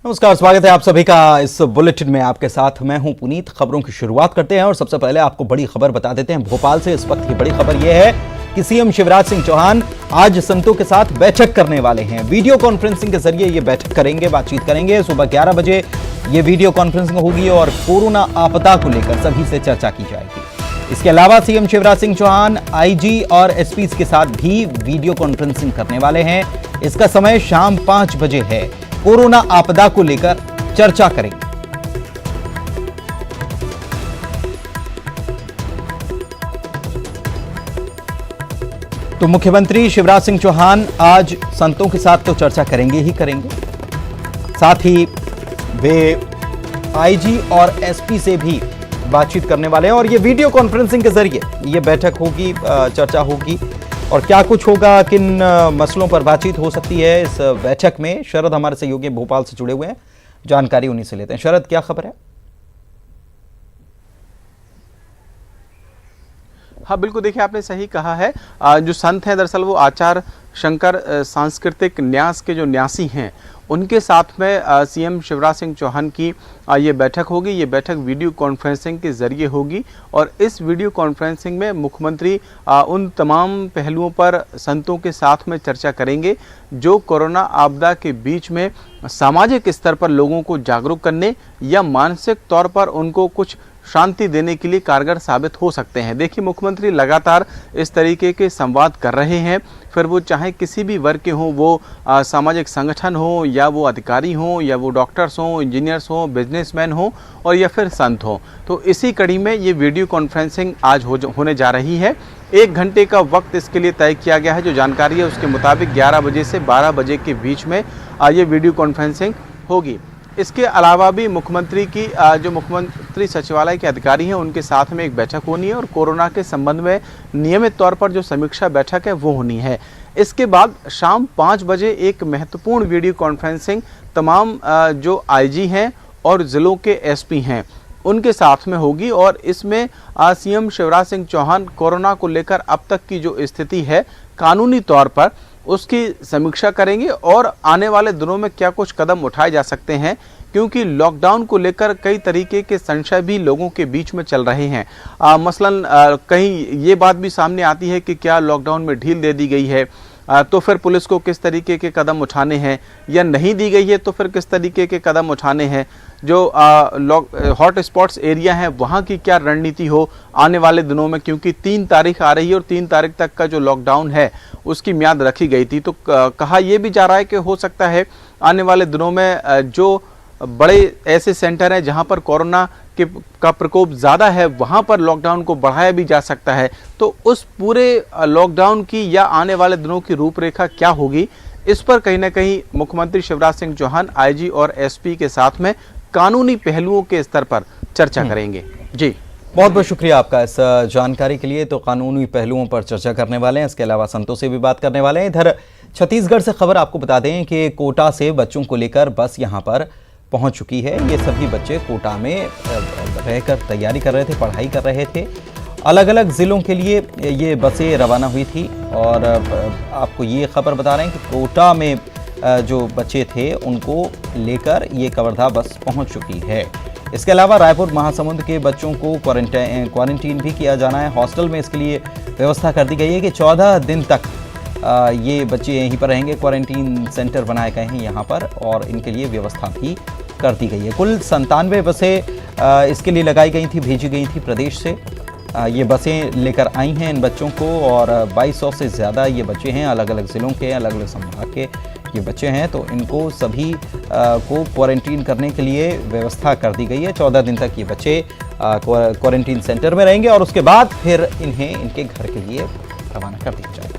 नमस्कार, स्वागत है आप सभी का इस बुलेटिन में। आपके साथ मैं हूं पुनीत। खबरों की शुरुआत करते हैं और सबसे पहले आपको बड़ी खबर बता देते हैं। भोपाल से इस वक्त की बड़ी खबर यह है कि सीएम शिवराज सिंह चौहान आज संतों के साथ बैठक करने वाले हैं। वीडियो कॉन्फ्रेंसिंग के जरिए ये बैठक करेंगे, बातचीत करेंगे। सुबह 11 बजे ये वीडियो कॉन्फ्रेंसिंग होगी और कोरोना आपदा को लेकर सभी से चर्चा की जाएगी। इसके अलावा सीएम शिवराज सिंह चौहान आईजी और एसपी के साथ भी वीडियो कॉन्फ्रेंसिंग करने वाले हैं। इसका समय शाम 5 बजे है। कोरोना आपदा को लेकर चर्चा करेंगे। तो मुख्यमंत्री शिवराज सिंह चौहान आज संतों के साथ तो चर्चा करेंगे ही करेंगे, साथ ही वे आईजी और एसपी से भी बातचीत करने वाले हैं और ये वीडियो कॉन्फ्रेंसिंग के जरिए ये बैठक होगी, चर्चा होगी। और क्या कुछ होगा, किन मसलों पर बातचीत हो सकती है इस बैठक में, शरद हमारे सहयोगी भोपाल से जुड़े हुए हैं, जानकारी उन्हीं से लेते हैं। शरद, क्या खबर है? हाँ बिल्कुल, देखिए आपने सही कहा है। जो संत हैं दरअसल वो आचार्य शंकर सांस्कृतिक न्यास के जो न्यासी हैं, उनके साथ में सीएम शिवराज सिंह चौहान की ये बैठक होगी। ये बैठक वीडियो कॉन्फ्रेंसिंग के जरिए होगी और इस वीडियो कॉन्फ्रेंसिंग में मुख्यमंत्री उन तमाम पहलुओं पर संतों के साथ में चर्चा करेंगे जो कोरोना आपदा के बीच में सामाजिक स्तर पर लोगों को जागरूक करने या मानसिक तौर पर उनको कुछ शांति देने के लिए कारगर साबित हो सकते हैं। देखिए, मुख्यमंत्री लगातार इस तरीके के संवाद कर रहे हैं, फिर वो चाहे किसी भी वर्ग के हों, वो सामाजिक संगठन हो या वो अधिकारी हों या वो डॉक्टर्स हों, इंजीनियर्स हों, बिजनेसमैन हों और या फिर संत हों। तो इसी कड़ी में ये वीडियो कॉन्फ्रेंसिंग आज होने जा रही है। 1 घंटे का वक्त इसके लिए तय किया गया है। जो जानकारी है उसके मुताबिक 11 बजे से 12 बजे के बीच में ये वीडियो कॉन्फ्रेंसिंग होगी। इसके अलावा भी मुख्यमंत्री की जो मुख्यमंत्री सचिवालय के अधिकारी हैं उनके साथ में एक बैठक होनी है और कोरोना के संबंध में नियमित तौर पर जो समीक्षा बैठक है वो होनी है। इसके बाद शाम 5 बजे एक महत्वपूर्ण वीडियो कॉन्फ्रेंसिंग तमाम जो आईजी हैं और ज़िलों के एसपी हैं उनके साथ में होगी और इसमें सीएम शिवराज सिंह चौहान कोरोना को लेकर अब तक की जो स्थिति है कानूनी तौर पर उसकी समीक्षा करेंगे और आने वाले दिनों में क्या कुछ कदम उठाए जा सकते हैं, क्योंकि लॉकडाउन को लेकर कई तरीके के संशय भी लोगों के बीच में चल रहे हैं। मसलन कहीं ये बात भी सामने आती है कि क्या लॉकडाउन में ढील दे दी गई है तो फिर पुलिस को किस तरीके के कदम उठाने हैं, या नहीं दी गई है तो फिर किस तरीके के कदम उठाने हैं। जो हॉट स्पॉट्स एरिया हैं वहाँ की क्या रणनीति हो आने वाले दिनों में, क्योंकि 3 तारीख आ रही है और 3 तारीख तक का जो लॉकडाउन है उसकी म्याद रखी गई थी। तो कहा यह भी जा रहा है कि हो सकता है आने वाले दिनों में जो बड़े ऐसे सेंटर हैं जहां पर कोरोना का प्रकोप ज़्यादा है वहां पर लॉकडाउन को बढ़ाया भी जा सकता है। तो उस पूरे लॉकडाउन की या आने वाले दिनों की रूपरेखा क्या होगी, इस पर कहीं ना कहीं मुख्यमंत्री शिवराज सिंह चौहान आईजी और एसपी के साथ में कानूनी पहलुओं के स्तर पर चर्चा करेंगे। जी, बहुत बहुत शुक्रिया आपका इस जानकारी के लिए। तो कानूनी पहलुओं पर चर्चा करने वाले हैं, इसके अलावा संतों से भी बात करने वाले हैं। इधर छत्तीसगढ़ से खबर आपको बता दें कि कोटा से बच्चों को लेकर बस यहां पर पहुंच चुकी है। ये सभी बच्चे कोटा में रहकर तैयारी कर रहे थे, पढ़ाई कर रहे थे। अलग अलग ज़िलों के लिए ये बसें रवाना हुई थी और आपको ये खबर बता रहे हैं कि कोटा में जो बच्चे थे उनको लेकर ये कवर्धा बस पहुंच चुकी है। इसके अलावा रायपुर महासमुंद के बच्चों को क्वारंटीन भी किया जाना है। हॉस्टल में इसके लिए व्यवस्था कर दी गई है कि 14 दिन तक ये बच्चे यहीं पर रहेंगे। क्वारंटीन सेंटर बनाए गए हैं यहाँ पर और इनके लिए व्यवस्था भी कर दी गई है। कुल 97 बसें इसके लिए लगाई गई थी, भेजी गई थी प्रदेश से। ये बसें लेकर आई हैं इन बच्चों को और 2200 से ज़्यादा ये बच्चे हैं, अलग अलग ज़िलों के, अलग अलग संभाग के ये बच्चे हैं। तो इनको सभी को क्वारंटीन करने के लिए व्यवस्था कर दी गई है। 14 दिन तक ये बच्चे क्वारंटीन सेंटर में रहेंगे और उसके बाद फिर इन्हें इनके घर के लिए रवाना कर दिया जाएगा।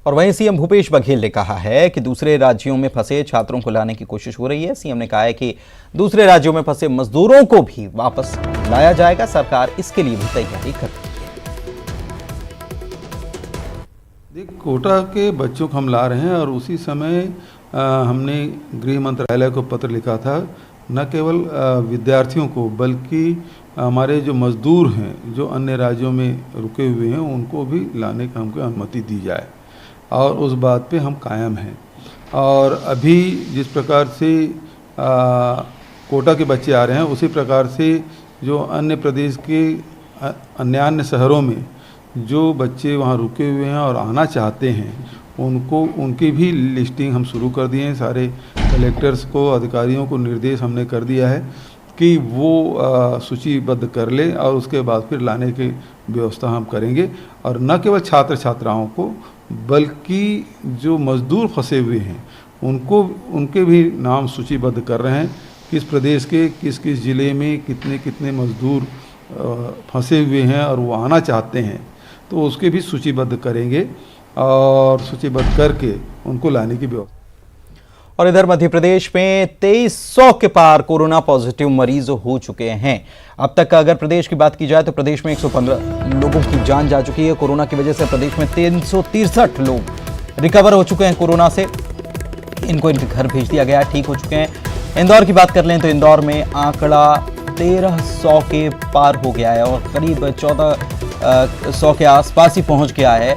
और वहीं सीएम भूपेश बघेल ने कहा है कि दूसरे राज्यों में फंसे छात्रों को लाने की कोशिश हो रही है। सीएम ने कहा है कि दूसरे राज्यों में फंसे मजदूरों को भी वापस लाया जाएगा, सरकार इसके लिए भी तैयारी कर रही है। देख, कोटा के बच्चों को हम ला रहे हैं और उसी समय हमने गृह मंत्रालय को पत्र लिखा था न केवल विद्यार्थियों को बल्कि हमारे जो मज़दूर हैं जो अन्य राज्यों में रुके हुए हैं उनको भी लाने का हमको अनुमति दी जाए, और उस बात पे हम कायम हैं। और अभी जिस प्रकार से कोटा के बच्चे आ रहे हैं उसी प्रकार से जो अन्य प्रदेश के अन्य शहरों में जो बच्चे वहाँ रुके हुए हैं और आना चाहते हैं उनको उनकी भी लिस्टिंग हम शुरू कर दिए हैं। सारे कलेक्टर्स को, अधिकारियों को निर्देश हमने कर दिया है कि वो सूचीबद्ध कर ले और उसके बाद फिर लाने की व्यवस्था हम करेंगे। और न केवल छात्र छात्राओं को बल्कि जो मज़दूर फंसे हुए हैं उनके भी नाम सूचीबद्ध कर रहे हैं, किस प्रदेश के किस किस ज़िले में कितने कितने मज़दूर फंसे हुए हैं और वो आना चाहते हैं, तो उसके भी सूचीबद्ध करेंगे और सूचीबद्ध करके उनको लाने की व्यवस्था। और इधर मध्य प्रदेश में 2300 के पार कोरोना पॉजिटिव मरीज हो चुके हैं। अब तक अगर प्रदेश की बात की जाए तो प्रदेश में 115 लोगों की जान जा चुकी है। कोरोना की वजह से प्रदेश में 363 लोग रिकवर हो चुके हैं कोरोना से। इनको इनके घर भेज दिया गया, ठीक हो चुके हैं। इंदौर की बात कर लें तो इंदौर में आंकड़ा 1300 के पार हो गया है और करीब 1400 के आसपास ही पहुंच गया है।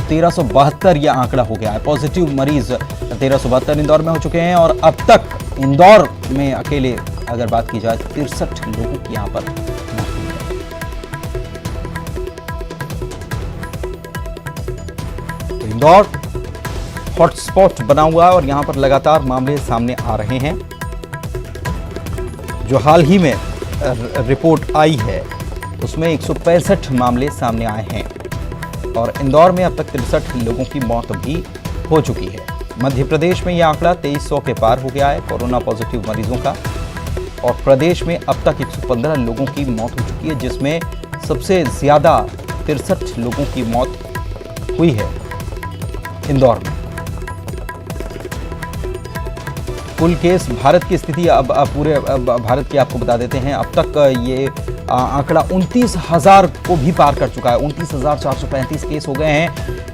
1372 यह आंकड़ा हो गया है। पॉजिटिव मरीज 1372 इंदौर में हो चुके हैं और अब तक इंदौर में अकेले अगर बात की जाए 63 लोगों की यहां पर मौत हुई है। तो इंदौर हॉटस्पॉट बना हुआ है और यहां पर लगातार मामले सामने आ रहे हैं। जो हाल ही में रिपोर्ट आई है उसमें 165 मामले सामने आए हैं और इंदौर में अब तक 63 लोगों की मौत भी हो चुकी है। मध्य प्रदेश में यह आंकड़ा 2300 के पार हो गया है कोरोना पॉजिटिव मरीजों का और प्रदेश में अब तक 115 लोगों की मौत हो चुकी है, जिसमें सबसे ज्यादा 63 लोगों की मौत हुई है इंदौर में। कुल केस भारत की स्थिति अब पूरे भारत की आपको बता देते हैं। अब तक ये आंकड़ा 29,000 को भी पार कर चुका है। 29,435 केस हो गए हैं।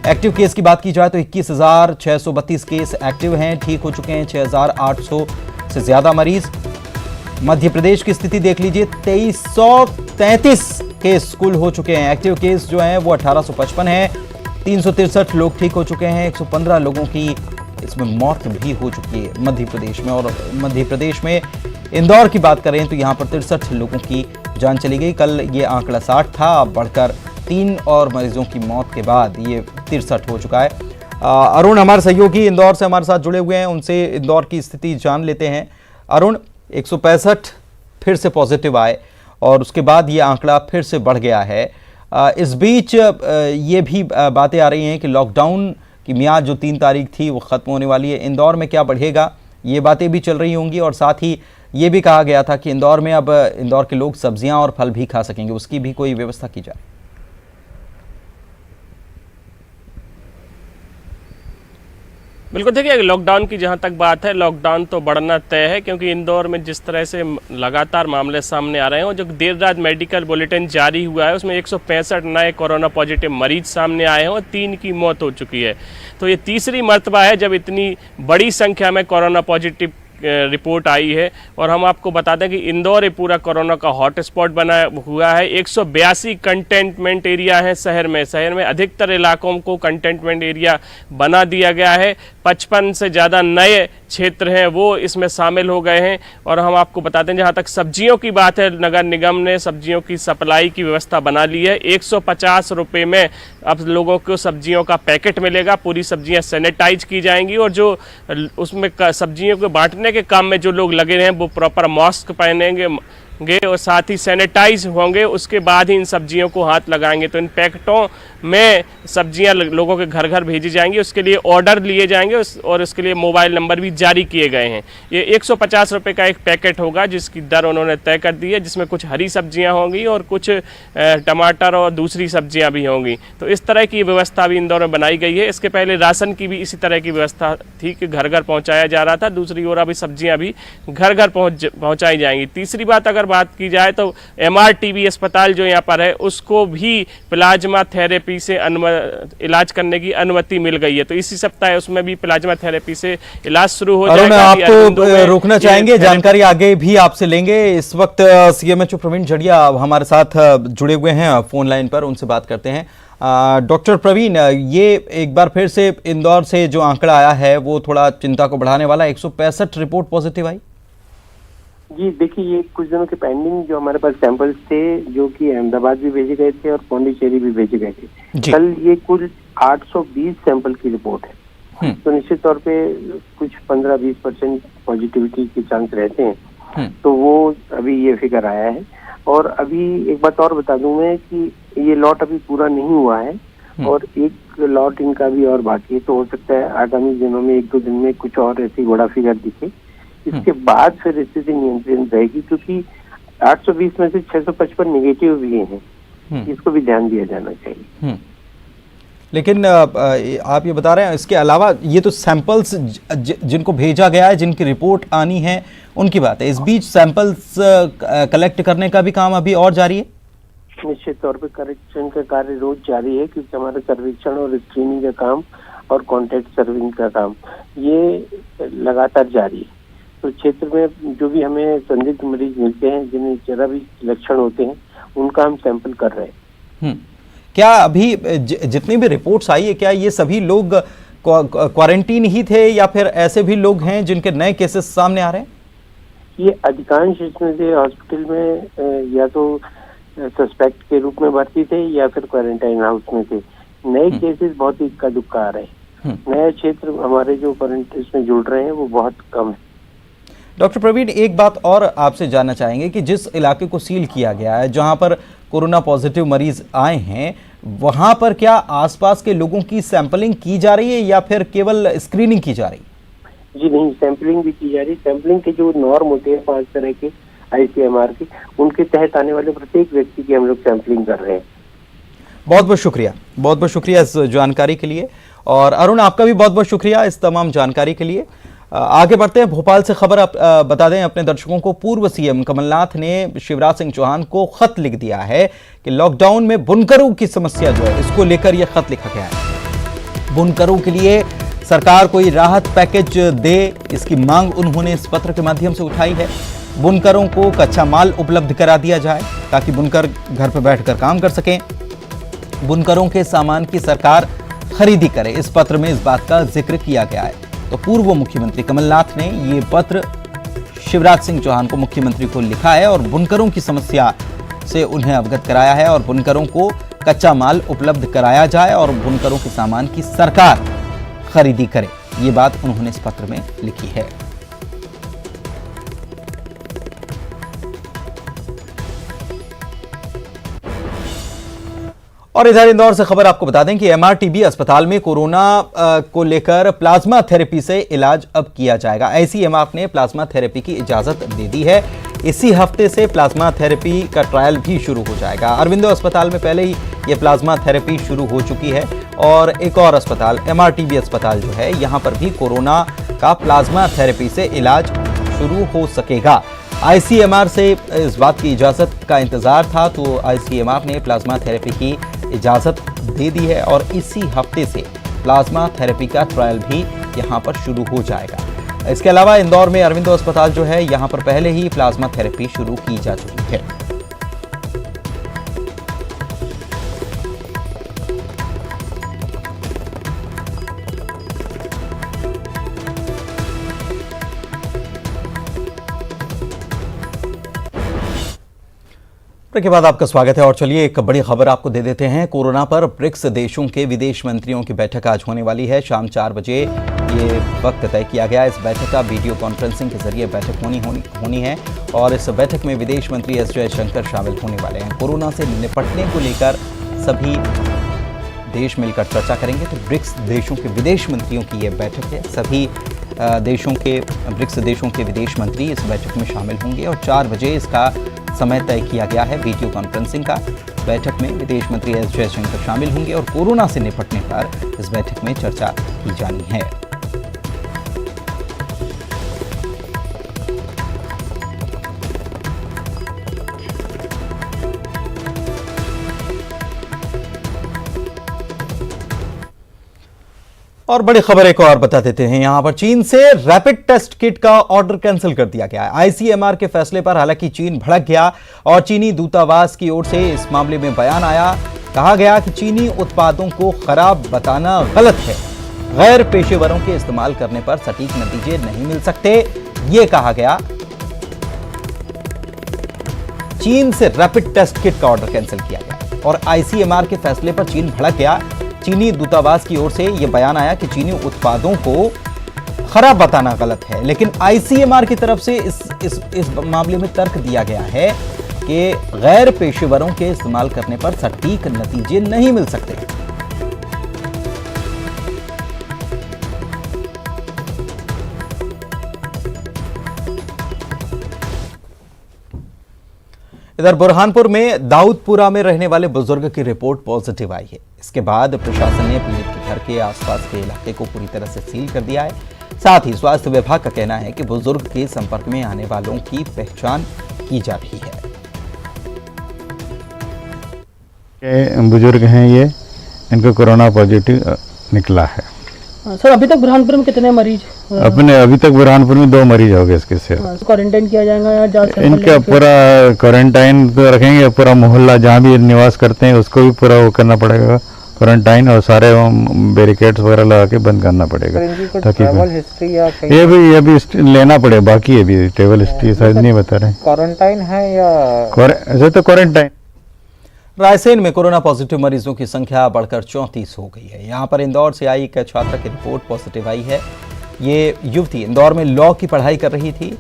एक्टिव केस की बात की जाए तो 21,632 केस एक्टिव हैं, ठीक हो चुके हैं 6,800 से ज्यादा मरीज। मध्य प्रदेश की स्थिति देख लीजिए, 2333 केस कुल हो चुके हैं। एक्टिव केस जो हैं वो 1855 हैं। 363 लोग ठीक हो चुके हैं। 115 लोगों की इसमें मौत भी हो चुकी है मध्य प्रदेश में। और मध्य प्रदेश में इंदौर की बात करें तो यहाँ पर 63 लोगों की जान चली गई। कल ये आंकड़ा 60 था, अब बढ़कर 3 और मरीजों की मौत के बाद ये 63 हो चुका है। अरुण हमारे सहयोगी इंदौर से हमारे साथ जुड़े हुए हैं, उनसे इंदौर की स्थिति जान लेते हैं। अरुण, 165 फिर से पॉजिटिव आए और उसके बाद ये आंकड़ा फिर से बढ़ गया है। इस बीच ये भी बातें आ रही हैं कि लॉकडाउन की मियाद जो 3 तारीख थी वो ख़त्म होने वाली है। इंदौर में क्या बढ़ेगा, ये बातें भी चल रही होंगी और साथ ही ये भी कहा गया था कि इंदौर में अब इंदौर के लोग सब्जियां और फल भी खा सकेंगे, उसकी भी कोई व्यवस्था की जाए। बिल्कुल, देखिए लॉकडाउन की जहां तक बात है, लॉकडाउन तो बढ़ना तय है क्योंकि इंदौर में जिस तरह से लगातार मामले सामने आ रहे हैं और जो देर रात मेडिकल बुलेटिन जारी हुआ है उसमें 165 नए कोरोना पॉजिटिव मरीज सामने आए हैं और 3 की मौत हो चुकी है। तो ये तीसरी मर्तबा है जब इतनी बड़ी संख्या में कोरोना पॉजिटिव रिपोर्ट आई है। और हम आपको बता दें कि इंदौर ये पूरा कोरोना का हॉटस्पॉट बना हुआ है। 182 कंटेनमेंट एरिया है शहर में अधिकतर इलाकों को कंटेनमेंट एरिया बना दिया गया है। 55 से ज़्यादा नए क्षेत्र हैं वो इसमें शामिल हो गए हैं। और हम आपको बताते हैं जहाँ तक सब्जियों की बात है, नगर निगम ने सब्जियों की सप्लाई की व्यवस्था बना ली है। 150 रुपये में अब लोगों को सब्जियों का पैकेट मिलेगा। पूरी सब्जियां सैनिटाइज की जाएंगी और जो उसमें सब्जियों को बांटने के काम में जो लोग लगे हैं वो प्रॉपर मास्क पहनेंगे और साथ ही सैनिटाइज होंगे, उसके बाद ही इन सब्जियों को हाथ लगाएंगे। तो इन पैकेटों में सब्जियां लोगों के घर घर भेजी जाएंगी, उसके लिए ऑर्डर लिए जाएंगे और इसके लिए मोबाइल नंबर भी जारी किए गए हैं। ये 150 रुपये का एक पैकेट होगा जिसकी दर उन्होंने तय कर दी है, जिसमें कुछ हरी सब्जियां होंगी और कुछ टमाटर और दूसरी सब्जियां भी होंगी। तो इस तरह की व्यवस्था भी इंदौर में बनाई गई है। इसके पहले राशन की भी इसी तरह की व्यवस्था थी कि घर घर पहुँचाया जा रहा था। दूसरी ओर अभी सब्जियाँ भी घर घर पहुँचाई जाएंगी। तीसरी बात अगर बात की जाए तो MRTB अस्पताल जो यहाँ पर है उसको भी प्लाज्मा थेरेपी से इलाज करने की अनुमति मिल गई है। तो इसी सप्ताह उसमें भी प्लाज्मा थेरेपी से इलाज शुरू हो जाएगा। आपको रोकना चाहेंगे, जानकारी आगे भी आपसे लेंगे। इस वक्त CMHO प्रवीण जड़िया हमारे साथ जुड़े हुए हैं फोन लाइन पर, उनसे बात करते हैं। डॉक्टर प्रवीण, ये एक बार फिर से इंदौर से जो आंकड़ा आया है वो थोड़ा चिंता को बढ़ाने वाला, 165 रिपोर्ट पॉजिटिव आई। जी देखिए, ये कुछ दिनों के पेंडिंग जो हमारे पास सैंपल्स थे जो कि अहमदाबाद भी भेजे गए थे और पौंडीचेरी भी भेजे गए थे, कल ये कुल 820 सैंपल की रिपोर्ट है। तो निश्चित तौर पे कुछ 15-20% पॉजिटिविटी के चांस रहते हैं। तो वो अभी ये फिगर आया है। और अभी एक बात और बता दूं मैं कि ये लॉट अभी पूरा नहीं हुआ है और एक लॉट इनका भी और बाकी है। तो हो सकता है आगामी दिनों में 1-2 दिन में कुछ और ऐसी बड़ा फिगर दिखे। इसके बाद फिर स्थिति नियंत्रित रहेगी, क्योंकि 820 में से 655 निगेटिव भी हैं। इसको भी ध्यान दिया जाना चाहिए। लेकिन आप ये बता रहे हैं, इसके अलावा ये तो सैंपल्स जिनको भेजा गया है, जिनकी रिपोर्ट आनी है, उनकी बात है। इस बीच सैंपल्स कलेक्ट करने का भी काम अभी और जारी है। निश्चित तौर पे कलेक्शन का कार्य रोज जारी है, क्योंकि हमारा सर्वेक्षण और स्क्रीनिंग का काम और कॉन्टैक्ट सर्विंग का काम ये लगातार जारी है। तो क्षेत्र में जो भी हमें संदिग्ध मरीज मिलते हैं, जिन्हें जरा भी लक्षण होते हैं, उनका हम सैंपल कर रहे हैं। क्या अभी जितनी भी रिपोर्ट्स आई है, क्या ये सभी लोग क्वारंटीन ही थे या फिर ऐसे भी लोग हैं जिनके नए केसेस सामने आ रहे हैं? ये अधिकांश इसमें से हॉस्पिटल में या तो सस्पेक्ट के रूप में भर्ती थे या फिर क्वारंटाइन हाउस में थे। नए केसेस बहुत ही इक्का दुक्का आ रहे हैं। नया क्षेत्र हमारे जो क्वारंटाइन में जुड़ रहे हैं वो बहुत कम है। डॉक्टर प्रवीण, एक बात और आपसे जानना चाहेंगे कि जिस इलाके को सील किया गया है, जहां पर कोरोना पॉजिटिव मरीज आए हैं, वहां पर क्या आसपास के लोगों की सैंपलिंग की जा रही है या फिर केवल स्क्रीनिंग की जा रही है? जी नहीं, सैंपलिंग भी की जा रही है। सैंपलिंग के जो नॉर्म होते हैं 5 तरह के ICMR के, उनके तहत आने वाले प्रत्येक व्यक्ति की हम लोग सैंपलिंग कर रहे हैं। बहुत बहुत शुक्रिया इस जानकारी के लिए। और अरुण, आपका भी बहुत बहुत शुक्रिया इस तमाम जानकारी के लिए। आगे बढ़ते हैं। भोपाल से खबर बता दें अपने दर्शकों को। पूर्व CM कमलनाथ ने शिवराज सिंह चौहान को खत लिख दिया है कि लॉकडाउन में बुनकरों की समस्या जो है, इसको लेकर यह खत लिखा गया है। बुनकरों के लिए सरकार कोई राहत पैकेज दे, इसकी मांग उन्होंने इस पत्र के माध्यम से उठाई है। बुनकरों को कच्चा माल उपलब्ध करा दिया जाए ताकि बुनकर घर पर बैठकर काम कर सकें। बुनकरों के सामान की सरकार खरीदी करे, इस पत्र में इस बात का जिक्र किया गया है। तो पूर्व मुख्यमंत्री कमलनाथ ने ये पत्र शिवराज सिंह चौहान को, मुख्यमंत्री को लिखा है और बुनकरों की समस्या से उन्हें अवगत कराया है और बुनकरों को कच्चा माल उपलब्ध कराया जाए और बुनकरों के सामान की सरकार खरीदी करे, ये बात उन्होंने इस पत्र में लिखी है। और इधर इंदौर से खबर आपको बता दें कि MRTB अस्पताल में कोरोना को लेकर प्लाज्मा थेरेपी से इलाज अब किया जाएगा। ICMR ने प्लाज्मा थेरेपी की इजाजत दे दी है। इसी हफ्ते से प्लाज्मा थेरेपी का ट्रायल भी शुरू हो जाएगा। अरविंदो अस्पताल में पहले ही ये प्लाज्मा थेरेपी शुरू हो चुकी है और एक और अस्पताल MRTB अस्पताल जो है, यहाँ पर भी कोरोना का प्लाज्मा थेरेपी से इलाज शुरू हो सकेगा। ICMR से इस बात की इजाज़त का इंतज़ार था, तो ICMR ने प्लाज्मा थेरेपी की इजाज़त दे दी है और इसी हफ्ते से प्लाज्मा थेरेपी का ट्रायल भी यहाँ पर शुरू हो जाएगा। इसके अलावा इंदौर में अरविंदो अस्पताल जो है, यहाँ पर पहले ही प्लाज्मा थेरेपी शुरू की जा चुकी है। के बाद आपका स्वागत है और चलिए एक बड़ी खबर आपको दे देते हैं। कोरोना पर ब्रिक्स देशों के विदेश मंत्रियों की बैठक आज होने वाली है। शाम 4 बजे ये वक्त तय किया गया। इस बैठक का वीडियो कॉन्फ्रेंसिंग के जरिए बैठक होनी है और इस बैठक में विदेश मंत्री एस जयशंकर शामिल होने वाले हैं। कोरोना से निपटने को लेकर सभी देश मिलकर चर्चा करेंगे। तो ब्रिक्स देशों के विदेश मंत्रियों की ये बैठक है। सभी ब्रिक्स देशों के विदेश मंत्री इस बैठक में शामिल होंगे और 4 बजे इसका समय तय किया गया है वीडियो कॉन्फ्रेंसिंग का। बैठक में विदेश मंत्री एस जयशंकर शामिल होंगे और कोरोना से निपटने पर इस बैठक में चर्चा की जानी है। और बड़ी खबर एक और बता देते हैं, यहां पर चीन से रैपिड टेस्ट किट का ऑर्डर कैंसिल कर दिया गया है। आईसीएमआर के फैसले पर हालांकि चीन भड़क गया और चीनी दूतावास की ओर से इस मामले में बयान आया। कहा गया कि चीनी उत्पादों को खराब बताना गलत है, गैर पेशेवरों के इस्तेमाल करने पर सटीक नतीजे नहीं मिल सकते, यह कहा गया। चीन से रैपिड टेस्ट किट का ऑर्डर कैंसिल किया गया और आईसीएमआर के फैसले पर चीन भड़क गया। चीनी दूतावास की ओर से यह बयान आया कि चीनी उत्पादों को खराब बताना गलत है, लेकिन आईसीएमआर की तरफ से इस मामले में तर्क दिया गया है कि गैर पेशेवरों के इस्तेमाल करने पर सटीक नतीजे नहीं मिल सकते। इधर बुरहानपुर में दाऊदपुरा में रहने वाले बुजुर्ग की रिपोर्ट पॉजिटिव आई है। इसके बाद प्रशासन ने पीड़ित के घर के आसपास के इलाके को पूरी तरह से सील कर दिया है। साथ ही स्वास्थ्य विभाग का कहना है कि बुजुर्ग के संपर्क में आने वालों की पहचान की जा रही है। बुजुर्ग हैं ये, इनको कोरोना पॉजिटिव निकला है। सर अभी तक बुरहानपुर में कितने मरीज? अभी तक बुरहानपुर में 2 मरीज हो गए इसके से। क्वारंटाइन किया जाएगा या जांच? इनका पूरा क्वारंटाइन तो रखेंगे, पूरा मोहल्ला जहाँ भी निवास करते हैं उसको भी पूरा वो करना पड़ेगा क्वारंटाइन, और सारे बैरिकेड्स वगैरह लगा के बंद करना पड़ेगा। ताकि ये भी लेना पड़ेगा, बाकी है भी ट्रेवल हिस्ट्री शायद नहीं बता रहे। क्वारंटाइन है या ऐसे तो क्वारंटाइन। रायसेन में कोरोना पॉजिटिव मरीजों की संख्या बढ़कर 34 हो गई है। यहां पर इंदौर से आई एक छात्रा की रिपोर्ट पॉजिटिव आई है। ये युवती इंदौर में लॉ की पढ़ाई कर रही थी।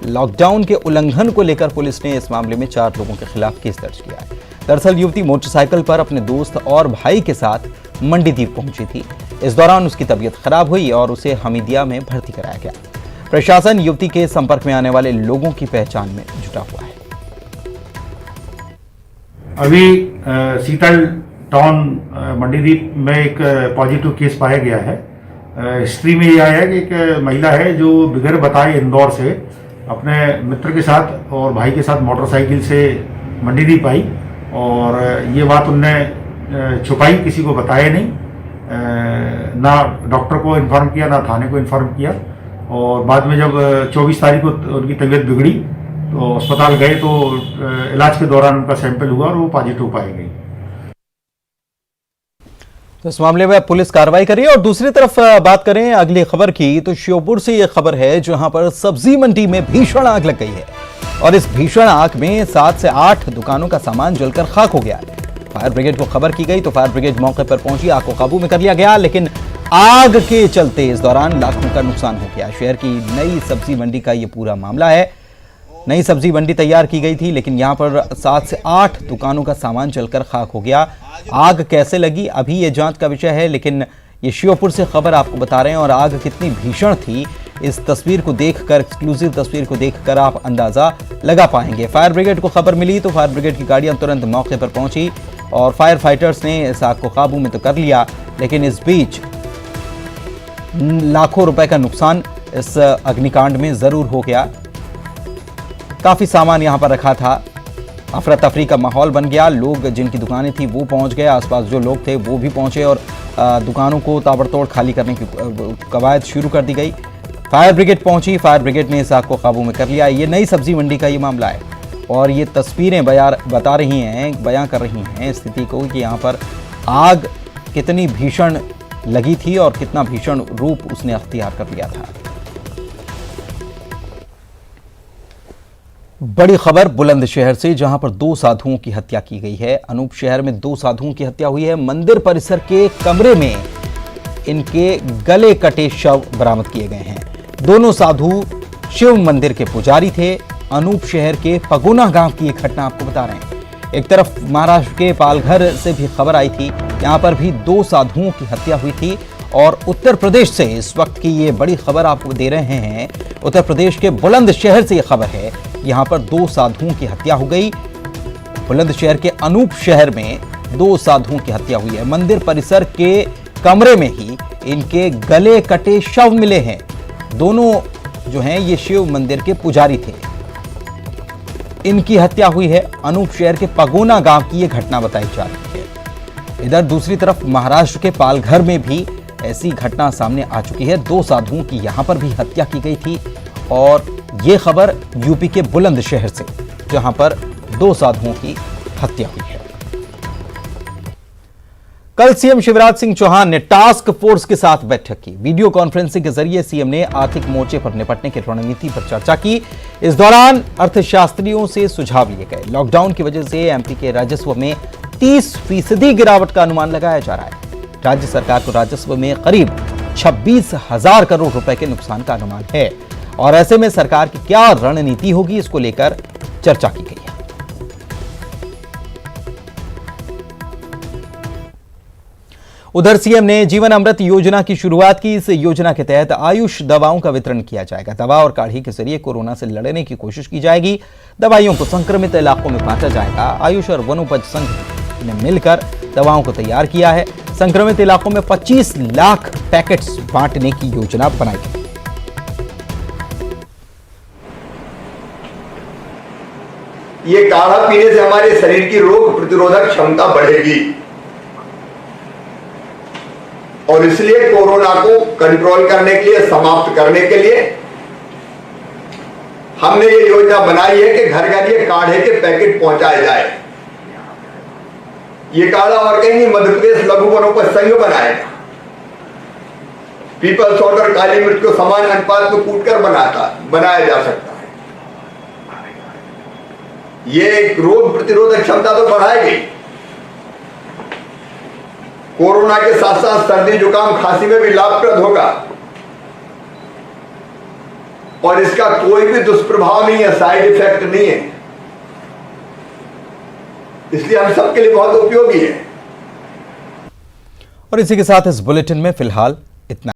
लॉकडाउन के उल्लंघन को लेकर पुलिस ने इस मामले में 4 लोगों के खिलाफ केस दर्ज किया है। दरअसल युवती मोटरसाइकिल पर अपने दोस्त और भाई के साथ मंडीदीप पहुंची थी। इस दौरान उसकी तबीयत खराब हुई और उसे हमीदिया में भर्ती कराया गया। प्रशासन युवती के संपर्क में आने वाले लोगों की पहचान में जुटा हुआ है। अभी शीतल टाउन मंडीदीप में एक पॉजिटिव केस पाया गया है। हिस्ट्री में यह आया कि एक महिला है जो बगैर बताए इंदौर से अपने मित्र के साथ और भाई के साथ मोटरसाइकिल से मंडीदीप आई, और ये बात उनने छुपाई, किसी को बताया नहीं, ना डॉक्टर को इन्फॉर्म किया ना थाने को इन्फॉर्म किया। और बाद में जब 24 तारीख को उनकी तबीयत बिगड़ी तो अस्पताल गए तो इलाज के दौरान उनका सैंपल हुआ और वो पॉजिटिव पाई गई। तो इस मामले में पुलिस कार्रवाई कर रही है। और दूसरी तरफ बात करें अगली खबर की, तो श्योपुर से यह खबर है जहां पर सब्जी मंडी में भीषण आग लग गई है और इस भीषण आग में 7 से 8 दुकानों का सामान जलकर खाक हो गया है। फायर ब्रिगेड को खबर की गई तो फायर ब्रिगेड मौके पर पहुंची, आग को काबू में कर लिया गया, लेकिन आग के चलते इस दौरान लाखों का नुकसान हो गया। शहर की नई सब्जी मंडी का यह पूरा मामला है। नई सब्जी मंडी तैयार की गई थी, लेकिन यहां पर 7 से 8 दुकानों का सामान जलकर खाक हो गया। आग कैसे लगी अभी ये जांच का विषय है, लेकिन ये श्योपुर से खबर आपको बता रहे हैं। और आग कितनी भीषण थी इस तस्वीर को देखकर, एक्सक्लूसिव तस्वीर को देखकर आप अंदाजा लगा पाएंगे। फायर ब्रिगेड को खबर मिली तो फायर ब्रिगेड की गाड़ियां तुरंत मौके पर पहुंची और फायर फाइटर्स ने इस आग को काबू में तो कर लिया, लेकिन इस बीच लाखों रुपए का नुकसान इस अग्निकांड में जरूर हो गया। काफी सामान यहां पर रखा था, अफरा तफरी का माहौल बन गया। लोग जिनकी दुकानें थी वो पहुंच गए, आसपास जो लोग थे वो भी पहुंचे और दुकानों को ताबड़तोड़ खाली करने की कवायद शुरू कर दी गई। फायर ब्रिगेड पहुंची, फायर ब्रिगेड ने इस आग को काबू में कर लिया। ये नई सब्जी मंडी का ये मामला है और ये तस्वीरें बयां कर रही हैं स्थिति को कि यहाँ पर आग कितनी भीषण लगी थी और कितना भीषण रूप उसने अख्तियार कर लिया था। बड़ी खबर बुलंदशहर से, जहां पर 2 साधुओं की हत्या की गई है। अनूप शहर में 2 साधुओं की हत्या हुई है। मंदिर परिसर के कमरे में इनके गले कटे शव बरामद किए गए हैं। दोनों साधु शिव मंदिर के पुजारी थे। अनूप शहर के पगोना गांव की एक घटना आपको बता रहे हैं। एक तरफ महाराष्ट्र के पालघर से भी खबर आई थी, यहां पर भी 2 साधुओं की हत्या हुई थी। और उत्तर प्रदेश से इस वक्त की ये बड़ी खबर आपको दे रहे हैं। उत्तर प्रदेश के बुलंदशहर से ये खबर है, यहां पर 2 साधुओं की हत्या हो गई। बुलंदशहर के अनूप शहर में 2 साधुओं की हत्या हुई है। मंदिर परिसर के कमरे में ही इनके गले कटे शव मिले हैं। दोनों जो हैं ये शिव मंदिर के पुजारी थे। इनकी हत्या हुई है। अनूप शहर के पगोना गांव की यह घटना बताई जा रही है। इधर दूसरी तरफ महाराष्ट्र के पालघर में भी ऐसी घटना सामने आ चुकी है। 2 साधुओं की यहां पर भी हत्या की गई थी और ये खबर यूपी के बुलंदशहर से, जहां पर 2 साधुओं की हत्या हुई है। कल सीएम शिवराज सिंह चौहान ने टास्क फोर्स के साथ बैठक की। वीडियो कॉन्फ्रेंसिंग के जरिए सीएम ने आर्थिक मोर्चे पर निपटने की रणनीति पर चर्चा की। इस दौरान अर्थशास्त्रियों से सुझाव लिए गए। लॉकडाउन की वजह से एमपी के राजस्व में 30% गिरावट का अनुमान लगाया जा रहा है। राज्य सरकार को राजस्व में करीब 26,000 करोड़ रुपए के नुकसान का अनुमान है और ऐसे में सरकार की क्या रणनीति होगी, इसको लेकर चर्चा की गई है। उधर सीएम ने जीवन अमृत योजना की शुरुआत की। इस योजना के तहत आयुष दवाओं का वितरण किया जाएगा। दवा और काढ़ी के जरिए कोरोना से लड़ने की कोशिश की जाएगी। दवाइयों को संक्रमित इलाकों में बांटा जाएगा। आयुष और वनोपज संघ ने मिलकर दवाओं को तैयार किया है। संक्रमित इलाकों में 25 लाख पैकेट्स बांटने की योजना बनाई गई। ये काढ़ा पीने से हमारे शरीर की रोग प्रतिरोधक क्षमता बढ़ेगी और इसलिए कोरोना को कंट्रोल करने के लिए, समाप्त करने के लिए हमने ये योजना बनाई है कि घर घर ये काढ़े के पैकेट पहुंचाए जाए। ये काढ़ा और कहीं नहीं, मध्य प्रदेश लघु वनोपज संघ बनाएगा। पीपल सॉल्ट और काली मिर्च को समान अनुपात में कूटकर बनाया जा सकता है। ये रोग प्रतिरोधक क्षमता तो बढ़ाएगी, कोरोना के साथ साथ सर्दी जुकाम खांसी में भी लाभप्रद होगा और इसका कोई भी दुष्प्रभाव नहीं है, साइड इफेक्ट नहीं है, इसलिए हम सबके लिए बहुत उपयोगी है। और इसी के साथ इस बुलेटिन में फिलहाल इतना।